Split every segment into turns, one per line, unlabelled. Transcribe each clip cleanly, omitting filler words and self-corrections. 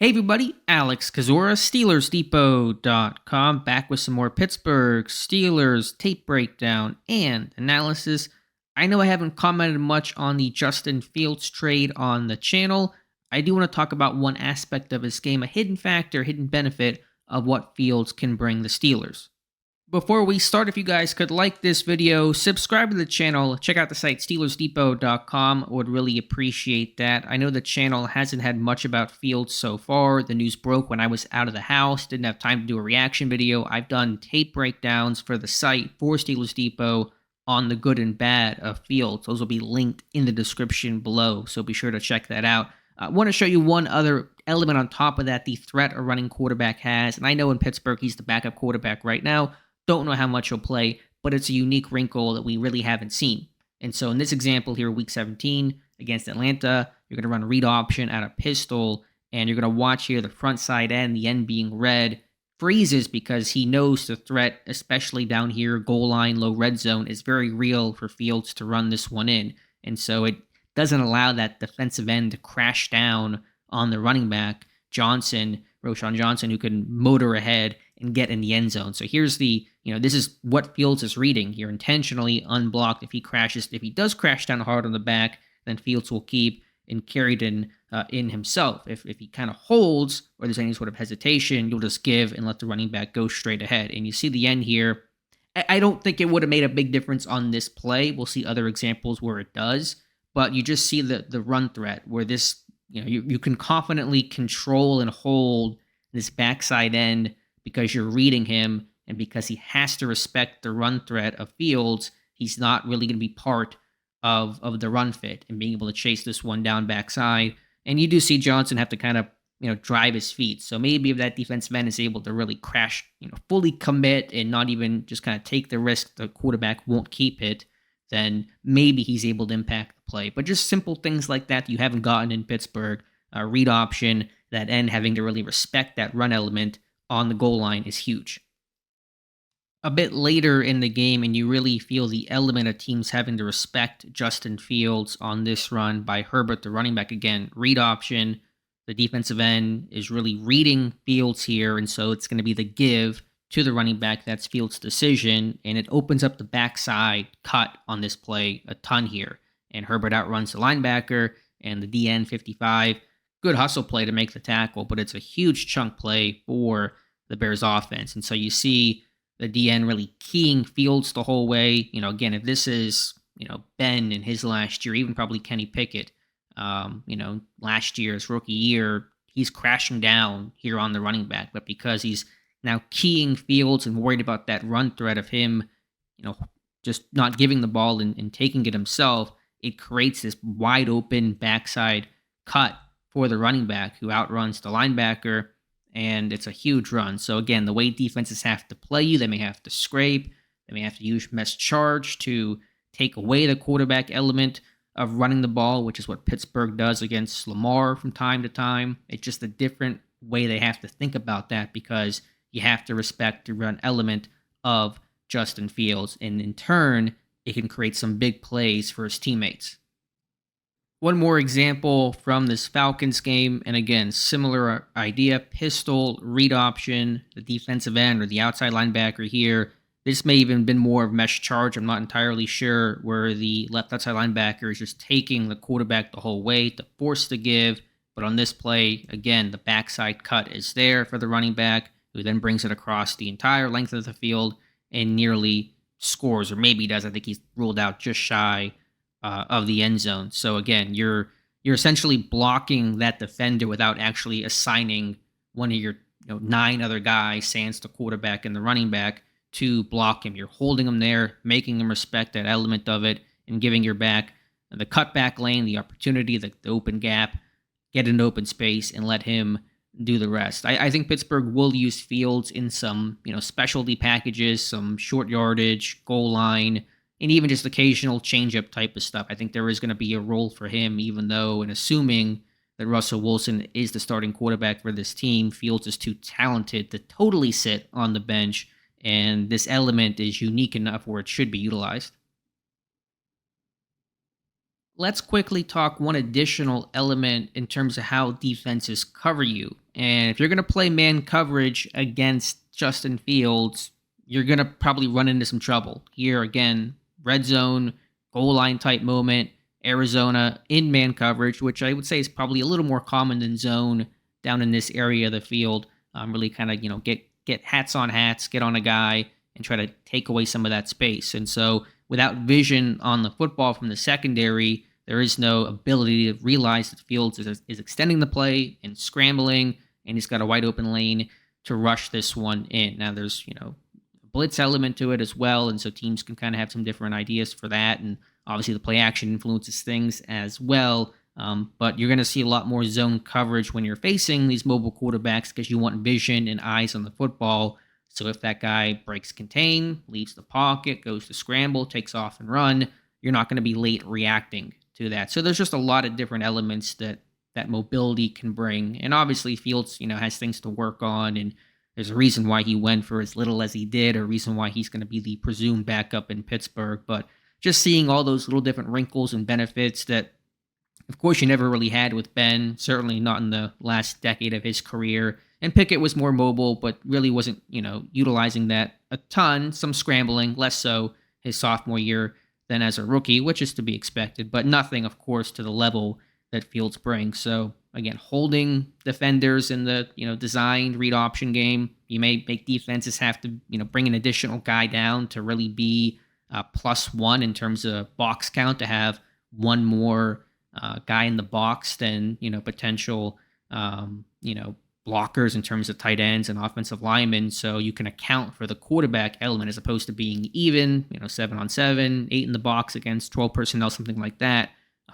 Hey everybody, Alex Kazora, SteelersDepot.com, back with some more Pittsburgh Steelers tape breakdown and analysis. I know I haven't commented much on the Justin Fields trade on the channel. I do want to talk about one aspect of his game, a hidden factor, hidden benefit of what Fields can bring the Steelers. Before we start, if you guys could like this video, subscribe to the channel, check out the site SteelersDepot.com. I would really appreciate that. I know the channel hasn't had much about Fields so far. The news broke when I was out of the house, didn't have time to do a reaction video. I've done tape breakdowns for the site for Steelers Depot on the good and bad of Fields. Those will be linked in the description below, so be sure to check that out. I want to show you one other element on top of that, the threat a running quarterback has. And I know in Pittsburgh, he's the backup quarterback right now. Don't know how much he'll play, but it's a unique wrinkle that we really haven't seen. And so in this example here, week 17 against Atlanta, you're going to run a read option out of pistol, and you're going to watch here the front side end, the end being red, freezes because he knows the threat, especially down here, goal line, low red zone, is very real for Fields to run this one in. And so it doesn't allow that defensive end to crash down on the running back, Roschon Johnson, who can motor ahead and get in the end zone. So here's this is what Fields is reading here, intentionally unblocked. If he does crash down hard on the back, then Fields will keep and carry it in himself. If he kind of holds or there's any sort of hesitation, you'll just give and let the running back go straight ahead. And you see the end here. I don't think it would have made a big difference on this play. We'll see other examples where it does, but you just see the run threat where this, you can confidently control and hold this backside end because you're reading him and because he has to respect the run threat of Fields. He's not really going to be part of the run fit and being able to chase this one down backside. And you do see Johnson have to kind of, drive his feet. So maybe if that defensive end is able to really crash, fully commit and not even just kind of take the risk the quarterback won't keep it, then maybe he's able to impact the play. But just simple things like that you haven't gotten in Pittsburgh, read option, that end having to really respect that run element on the goal line is huge. A bit later in the game, and you really feel the element of teams having to respect Justin Fields on this run by Herbert, the running back. Again, read option. The defensive end is really reading Fields here, and so it's going to be the give to the running back. That's Fields' decision, and it opens up the backside cut on this play a ton here. And Herbert outruns the linebacker, and the DN 55. Good hustle play to make the tackle, but it's a huge chunk play for the Bears offense. And so you see the DN really keying Fields the whole way. Again, if this is, Ben in his last year, even probably Kenny Pickett, last year's rookie year, he's crashing down here on the running back. But because he's now keying Fields and worried about that run threat of him, just not giving the ball and taking it himself, it creates this wide open backside cut for the running back who outruns the linebacker, and it's a huge run. So again, the way defenses have to play you, they may have to scrape, they may have to use mesh charge to take away the quarterback element of running the ball, which is what Pittsburgh does against Lamar from time to time. It's just a different way they have to think about that because you have to respect the run element of Justin Fields, and in turn, it can create some big plays for his teammates. One more example from this Falcons game, and again, similar idea, pistol, read option, the defensive end or the outside linebacker here. This may even been more of mesh charge, I'm not entirely sure, where the left outside linebacker is just taking the quarterback the whole way to force the give. But on this play, again, the backside cut is there for the running back, who then brings it across the entire length of the field and nearly scores, or maybe does. I think he's ruled out just shy of the end zone. So again, you're essentially blocking that defender without actually assigning one of your 9 other guys, sans the quarterback and the running back, to block him. You're holding him there, making him respect that element of it, and giving your back the cutback lane, the opportunity, the open gap, get an open space, and let him do the rest. I think Pittsburgh will use Fields in some specialty packages, some short yardage, goal line, and even just occasional change-up type of stuff. I think there is going to be a role for him, even though, and assuming that Russell Wilson is the starting quarterback for this team, Fields is too talented to totally sit on the bench, and this element is unique enough where it should be utilized. Let's quickly talk one additional element in terms of how defenses cover you. And if you're going to play man coverage against Justin Fields, you're going to probably run into some trouble. Here again, red zone, goal line type moment, Arizona in man coverage, which I would say is probably a little more common than zone down in this area of the field. Really kind of, get hats on hats, get on a guy and try to take away some of that space. And so without vision on the football from the secondary, there is no ability to realize that Fields is extending the play and scrambling, and he's got a wide open lane to rush this one in. Now, there's, a blitz element to it as well, and so teams can kind of have some different ideas for that, and obviously the play action influences things as well. But you're going to see a lot more zone coverage when you're facing these mobile quarterbacks because you want vision and eyes on the football. So if that guy breaks contain, leaves the pocket, goes to scramble, takes off and run, you're not going to be late reacting to that. So there's just a lot of different elements that mobility can bring. And obviously Fields, has things to work on, and there's a reason why he went for as little as he did, or a reason why he's going to be the presumed backup in Pittsburgh. But just seeing all those little different wrinkles and benefits that, of course, you never really had with Ben, certainly not in the last decade of his career. And Pickett was more mobile, but really wasn't, utilizing that a ton. Some scrambling, less so his sophomore year than as a rookie, which is to be expected, but nothing, of course, to the level that Fields brings. So again, holding defenders in the, designed read option game, you may make defenses have to, bring an additional guy down to really be +1 in terms of box count, to have one more guy in the box than, potential, blockers in terms of tight ends and offensive linemen. So you can account for the quarterback element as opposed to being even, 7-on-7, 8 in the box against 12 personnel, something like that.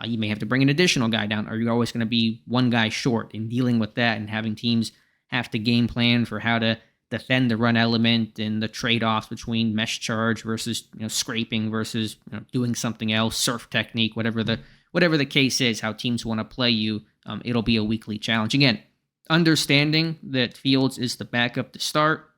You may have to bring an additional guy down, or you're always going to be one guy short. In dealing with that and having teams have to game plan for how to defend the run element and the trade-offs between mesh charge versus, scraping versus, doing something else, surf technique, whatever the case is, how teams want to play you, it'll be a weekly challenge. Again, understanding that Fields is the backup to start,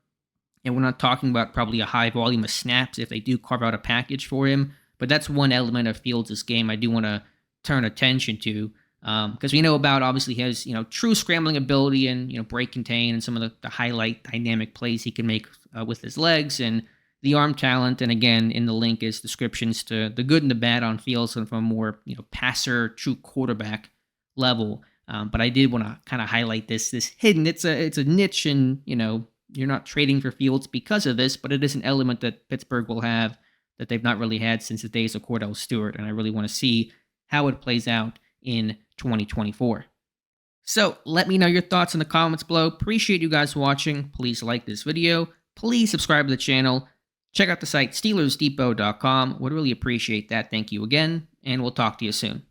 and we're not talking about probably a high volume of snaps if they do carve out a package for him, but that's one element of Fields' game I do want to turn attention to, because we know about, obviously, his true scrambling ability and break contain and some of the highlight dynamic plays he can make with his legs, and the arm talent. And again, in the link is descriptions to the good and the bad on Fields and from a more passer, true quarterback level. But I did want to kind of highlight this hidden. It's a niche, and you're not trading for Fields because of this, but it is an element that Pittsburgh will have that they've not really had since the days of Cordell Stewart, and I really want to see how it plays out in 2024. So let me know your thoughts in the comments below. Appreciate you guys watching. Please like this video. Please subscribe to the channel. Check out the site SteelersDepot.com. Would really appreciate that. Thank you again, and we'll talk to you soon.